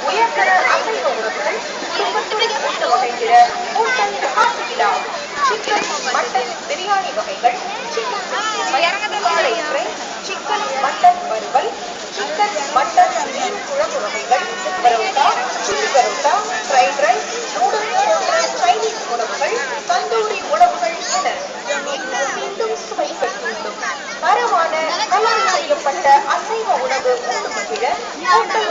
உயர்தர அசைவ உணவுகள் குடும்பத்துடன் உண்டு வகைகிற ஹோட்டல் ஹாசிலா சிக்கன் மட்டன் பிரியாணி வகைகள் சிக்கன் காடை ஃப்ரை சிக்கன் மட்டன் வறுவல் சிக்கன் மட்டன் மீன் குழம்பு வகைகள் parotta chilli parotta fried rice noodles போன்ற சைனீஸ் உணவுகள் தந்தூரி உணவுகள் என மீண்டும் சுவைகள் தூண்டும் தரமான கலர் செய்யப்பட்ட அசைவ உணவு உண்டு மகிழ ஹோட்டல்